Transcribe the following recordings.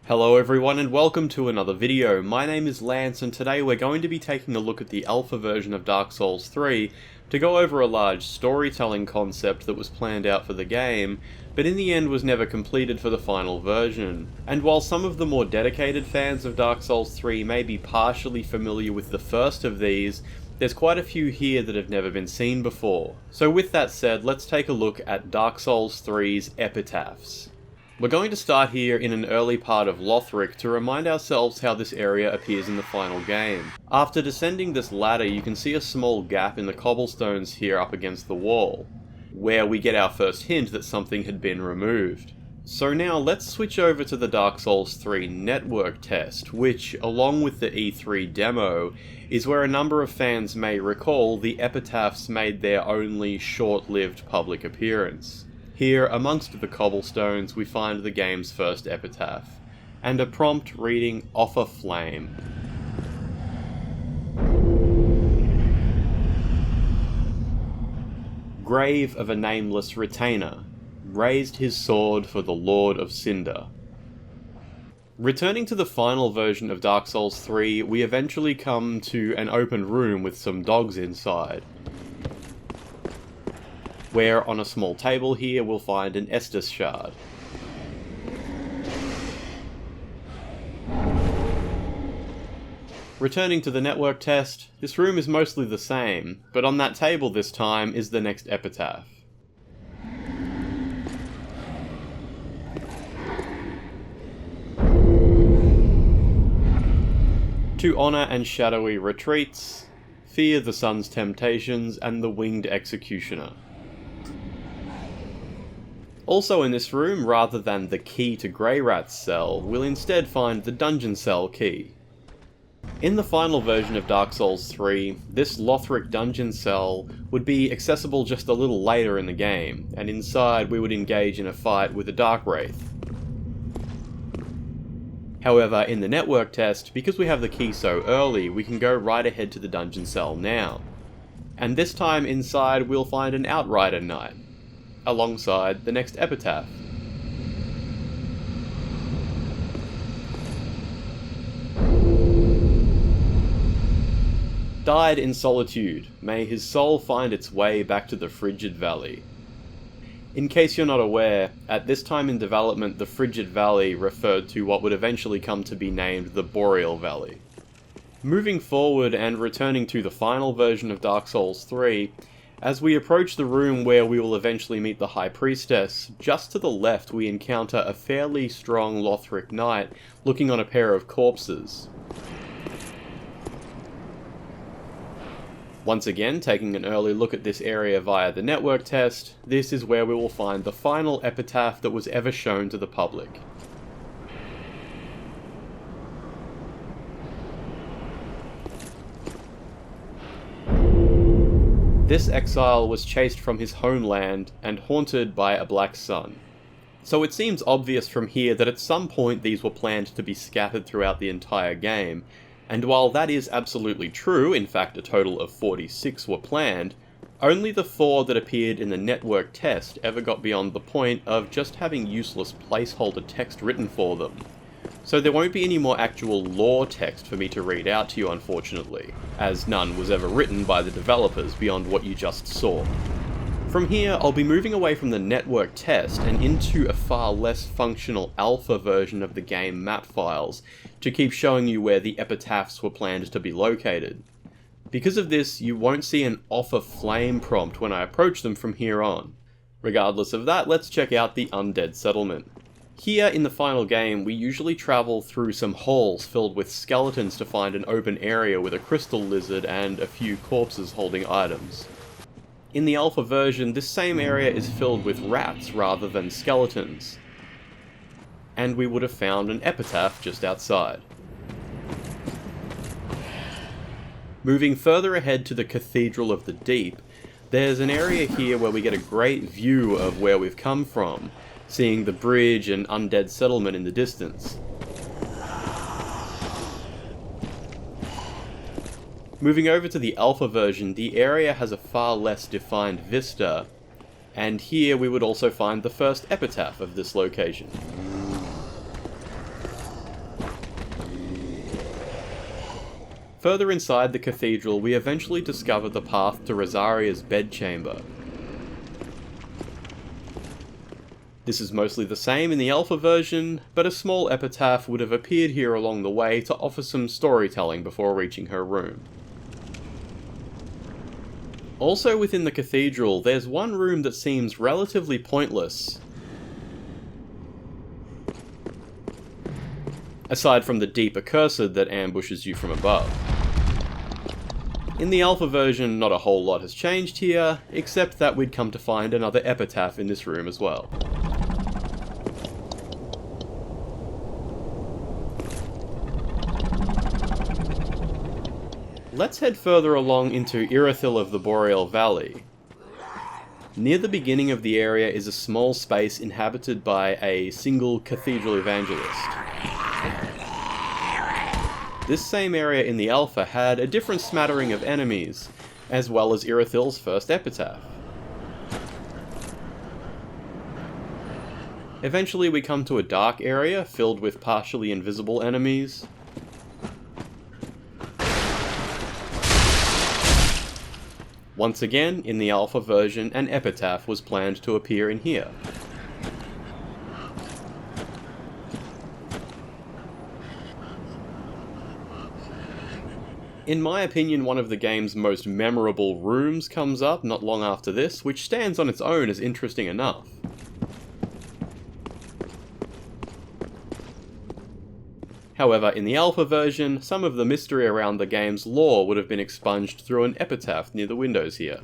Hello everyone and welcome to another video. My name is Lance and today we're going to be taking a look at the alpha version of Dark Souls 3 to go over a large storytelling concept that was planned out for the game, but in the end was never completed for the final version. And while some of the more dedicated fans of Dark Souls 3 may be partially familiar with the first of these, there's quite a few here that have never been seen before. So with that said, let's take a look at Dark Souls 3's Epitaphs. We're going to start here in an early part of Lothric to remind ourselves how this area appears in the final game. After descending this ladder, you can see a small gap in the cobblestones here up against the wall, where we get our first hint that something had been removed. So now let's switch over to the Dark Souls 3 network test, which, along with the E3 demo, is where a number of fans may recall the Epitaphs made their only short-lived public appearance. Here, amongst the cobblestones, we find the game's first epitaph, and a prompt reading "Off a Flame." Grave of a nameless retainer, raised his sword for the Lord of Cinder. Returning to the final version of Dark Souls 3, we eventually come to an open room with some dogs inside, where on a small table here we'll find an Estus shard. Returning to the network test, this room is mostly the same, but on that table this time is the next epitaph. To honour and shadowy retreats, fear the sun's temptations and the winged executioner. Also in this room, rather than the key to Greyrat's cell, we'll instead find the dungeon cell key. In the final version of Dark Souls 3, this Lothric dungeon cell would be accessible just a little later in the game, and inside we would engage in a fight with a Dark Wraith. However, in the network test, because we have the key so early, we can go right ahead to the dungeon cell now. And this time inside we'll find an Outrider Knight, alongside the next epitaph. Died in solitude, may his soul find its way back to the Frigid Valley. In case you're not aware, at this time in development the Frigid Valley referred to what would eventually come to be named the Boreal Valley. Moving forward and returning to the final version of Dark Souls 3, as we approach the room where we will eventually meet the High Priestess, just to the left we encounter a fairly strong Lothric knight looking on a pair of corpses. Once again, taking an early look at this area via the network test, this is where we will find the final epitaph that was ever shown to the public. This exile was chased from his homeland and haunted by a black sun. So it seems obvious from here that at some point these were planned to be scattered throughout the entire game, and while that is absolutely true, in fact a total of 46 were planned, only the 4 that appeared in the network test ever got beyond the point of just having useless placeholder text written for them. So there won't be any more actual lore text for me to read out to you, unfortunately, as none was ever written by the developers beyond what you just saw. From here, I'll be moving away from the network test and into a far less functional alpha version of the game map files to keep showing you where the epitaphs were planned to be located. Because of this, you won't see an "Off a Flame" prompt when I approach them from here on. Regardless of that, let's check out the Undead Settlement. Here in the final game, we usually travel through some halls filled with skeletons to find an open area with a crystal lizard and a few corpses holding items. In the alpha version, this same area is filled with rats rather than skeletons, and we would have found an epitaph just outside. Moving further ahead to the Cathedral of the Deep, there's an area here where we get a great view of where we've come from, seeing the bridge and Undead Settlement in the distance. Moving over to the alpha version, the area has a far less defined vista, and here we would also find the first epitaph of this location. Further inside the cathedral, we eventually discover the path to Rosaria's bedchamber. This is mostly the same in the alpha version, but a small epitaph would have appeared here along the way to offer some storytelling before reaching her room. Also within the cathedral, there's one room that seems relatively pointless, aside from the deep accursed that ambushes you from above. In the alpha version, not a whole lot has changed here, except that we'd come to find another epitaph in this room as well. Let's head further along into Irithyll of the Boreal Valley. Near the beginning of the area is a small space inhabited by a single cathedral evangelist. This same area in the alpha had a different smattering of enemies, as well as Irithyll's first epitaph. Eventually we come to a dark area filled with partially invisible enemies. Once again, in the alpha version, an epitaph was planned to appear in here. In my opinion, one of the game's most memorable rooms comes up not long after this, which stands on its own as interesting enough. However, in the alpha version, some of the mystery around the game's lore would have been expunged through an epitaph near the windows here.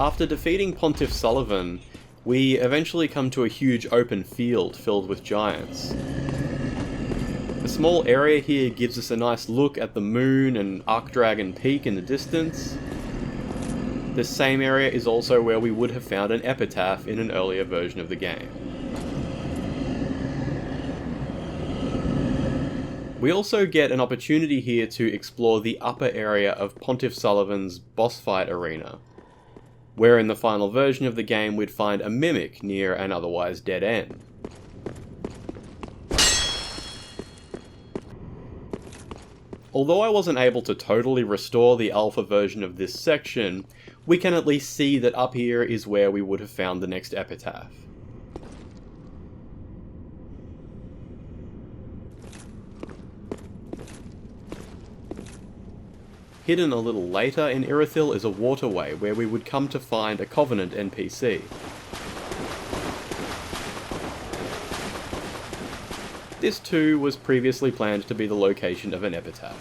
After defeating Pontiff Sullivan, we eventually come to a huge open field filled with giants. A small area here gives us a nice look at the moon and Arkdragon Peak in the distance. This same area is also where we would have found an epitaph in an earlier version of the game. We also get an opportunity here to explore the upper area of Pontiff Sullivan's boss fight arena, where in the final version of the game we'd find a mimic near an otherwise dead end. Although I wasn't able to totally restore the alpha version of this section, we can at least see that up here is where we would have found the next epitaph. Hidden a little later in Irithyll is a waterway where we would come to find a Covenant NPC. This too was previously planned to be the location of an epitaph.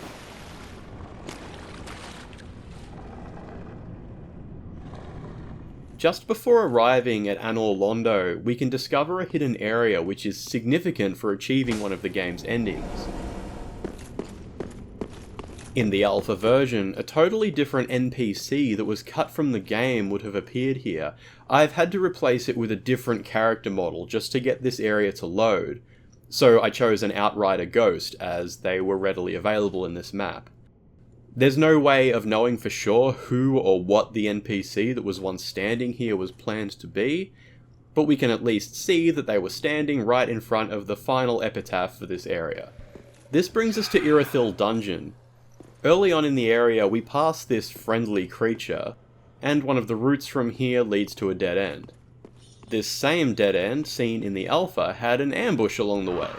Just before arriving at Anor Londo, we can discover a hidden area which is significant for achieving one of the game's endings. In the alpha version, a totally different NPC that was cut from the game would have appeared here. I've had to replace it with a different character model just to get this area to load, so I chose an Outrider Ghost as they were readily available in this map. There's no way of knowing for sure who or what the NPC that was once standing here was planned to be, but we can at least see that they were standing right in front of the final epitaph for this area. This brings us to Irithyll Dungeon. Early on in the area we pass this friendly creature, and one of the routes from here leads to a dead end. This same dead end, seen in the alpha, had an ambush along the way,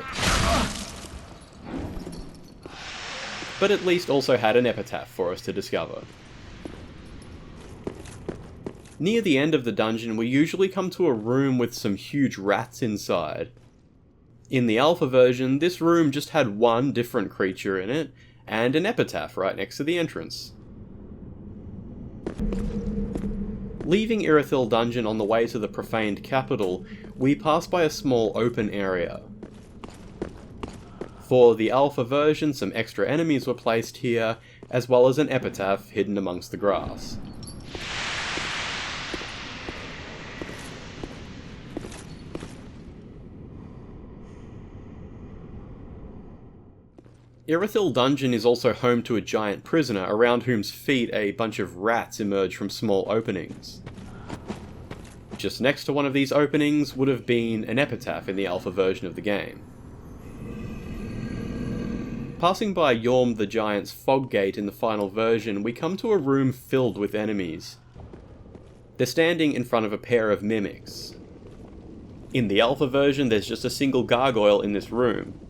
but at least also had an epitaph for us to discover. Near the end of the dungeon we usually come to a room with some huge rats inside. In the alpha version, this room just had one different creature in it, and an epitaph right next to the entrance. Leaving Irithyll Dungeon on the way to the profaned capital, we pass by a small open area. For the alpha version, some extra enemies were placed here, as well as an epitaph hidden amongst the grass. Irithyll Dungeon is also home to a giant prisoner, around whose feet a bunch of rats emerge from small openings. Just next to one of these openings would have been an epitaph in the alpha version of the game. Passing by Yorm the Giant's fog gate in the final version, we come to a room filled with enemies. They're standing in front of a pair of mimics. In the alpha version, there's just a single gargoyle in this room.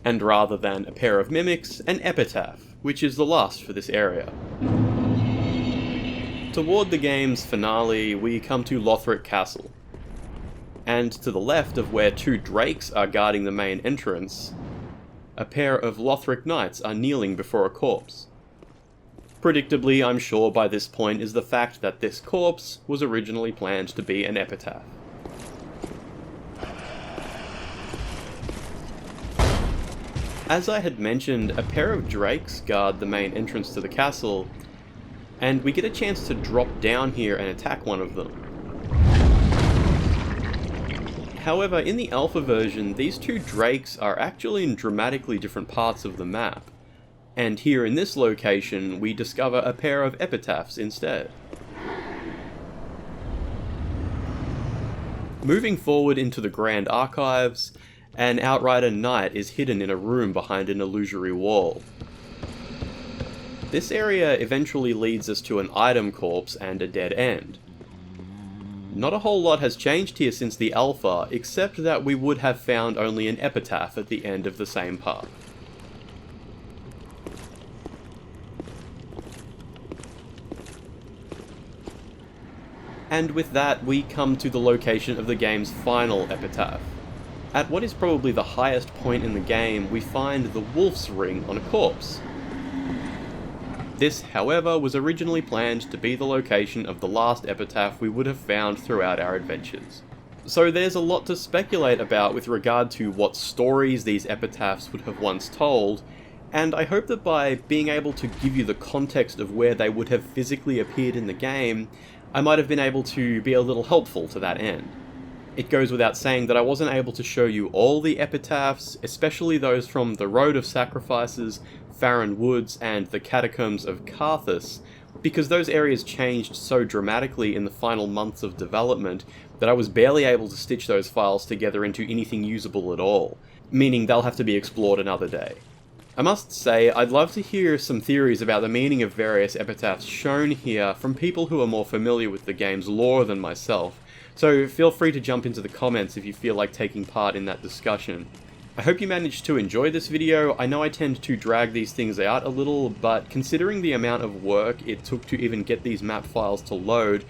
And rather than a pair of mimics, an epitaph, which is the last for this area. Toward the game's finale, we come to Lothric Castle. And to the left of where two drakes are guarding the main entrance, a pair of Lothric knights are kneeling before a corpse. Predictably, I'm sure by this point, is the fact that this corpse was originally planned to be an epitaph. As I had mentioned, a pair of drakes guard the main entrance to the castle, and we get a chance to drop down here and attack one of them. However, in the alpha version, these two drakes are actually in dramatically different parts of the map, and here in this location we discover a pair of epitaphs instead. Moving forward into the Grand Archives, an Outrider Knight is hidden in a room behind an illusory wall. This area eventually leads us to an item corpse and a dead end. Not a whole lot has changed here since the alpha, except that we would have found only an epitaph at the end of the same path. And with that, we come to the location of the game's final epitaph. At what is probably the highest point in the game, we find the Wolf's Ring on a corpse. This, however, was originally planned to be the location of the last epitaph we would have found throughout our adventures. So there's a lot to speculate about with regard to what stories these epitaphs would have once told, and I hope that by being able to give you the context of where they would have physically appeared in the game, I might have been able to be a little helpful to that end. It goes without saying that I wasn't able to show you all the epitaphs, especially those from the Road of Sacrifices, Farron Woods, and the Catacombs of Carthus, because those areas changed so dramatically in the final months of development that I was barely able to stitch those files together into anything usable at all, meaning they'll have to be explored another day. I must say, I'd love to hear some theories about the meaning of various epitaphs shown here from people who are more familiar with the game's lore than myself, so feel free to jump into the comments if you feel like taking part in that discussion. I hope you managed to enjoy this video. I know I tend to drag these things out a little, but considering the amount of work it took to even get these map files to load,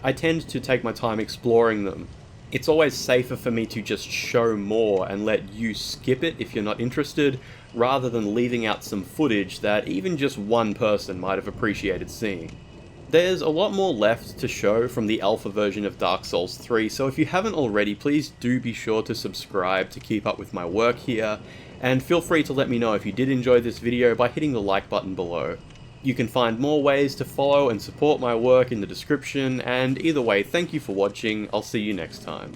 I tend to take my time exploring them. It's always safer for me to just show more and let you skip it if you're not interested, rather than leaving out some footage that even just one person might have appreciated seeing. There's a lot more left to show from the alpha version of Dark Souls 3, so if you haven't already, please do be sure to subscribe to keep up with my work here, and feel free to let me know if you did enjoy this video by hitting the like button below. You can find more ways to follow and support my work in the description, and either way, thank you for watching. I'll see you next time.